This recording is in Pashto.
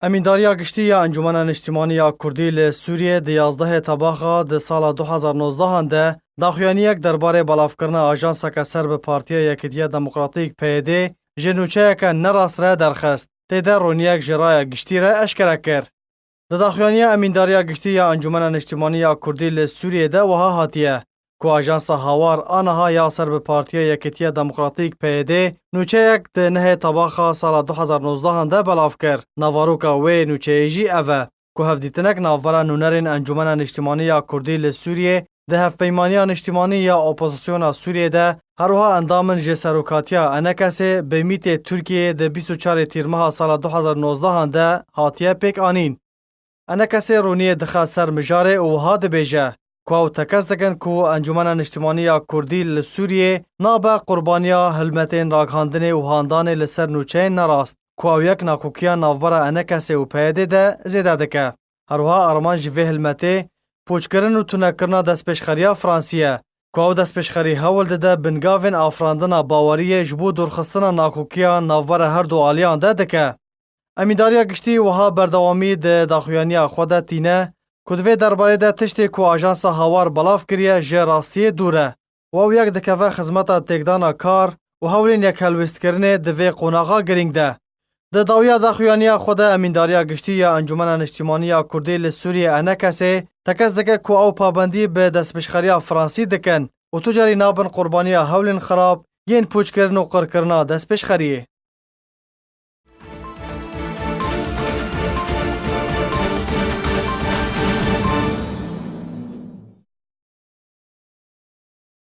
امینداریا گشتی یا انجمن اجتماعی یا کردی ل سوریه د 11 تباخا د سال 2019 ده داخویانیک درباره بلافکرنا آژانس کسر به پارتیا یکیتیا دموکراتیک پیده جنوچه که نراست را درخست تیده رونیک جرای گشتی را اشکره کرد. د داخویانی امینداریا گشتی یا انجمن اجتماعی یا کردی ل سوریه ده وها هاتیه که آژانس هاوار آنها یا سر به پارتیا یکیتیا دموکراتیک پیده نوچه یک ده نه تباخا سال 2019 ده بلاف کرد. نواروکا وی نوچه جی اوه که هفدیتنک ناورا نونرین انجمن اجتماعی یا کردی ل سوریه ده هفپیمانیان اجتماعی یا اپوزیسیون سوریه ده هروها اندامن جسروکاتیا انکسه به میت ترکیه ده 24 تیر سال 2019 ده هاتیه پیک آنین. انکسه رونیه دخوا سر مجاره و ها ده بیجه که او تکس دکن که انجمن اجتماعی یا کردی لسوریه نابه قربانیا هلمتین راگهاندن و هاندان لسر نوچین نراست که او یک ناکوکیا نافبره انکسه و پیده ده زیده دکه. هروها ارمان جوه هلمته پوچکرن و تونکرنا دست پیشخریا فرانسیه که او دست پیشخری هول ده بنگاوین آفراندن باوریه جبو درخستن ناکوکیا نافبره هر دو آلیان ده دکه. امینداریا گشتی وها بردوامی ده داخویانی خود تینه کدوی درباره ده تشتی که آژانس هاوار بلاف کریه جه راستی دوره و او یک دکوه خزمتا تکدانا کار و هولین یک هلوست کرنه دوی قوناغا گرینگ ده. ده داویا داخویانی خود امینداریا گشتی یا انجمن اجتماعی یا کردی لسوریه انکسه تکس دکه که او پابندی به دست بشخریا فرانسی دکن و تجاری نابن قربانی هولین خراب ین پوچ کرن و قر کرنا دست بشخریه.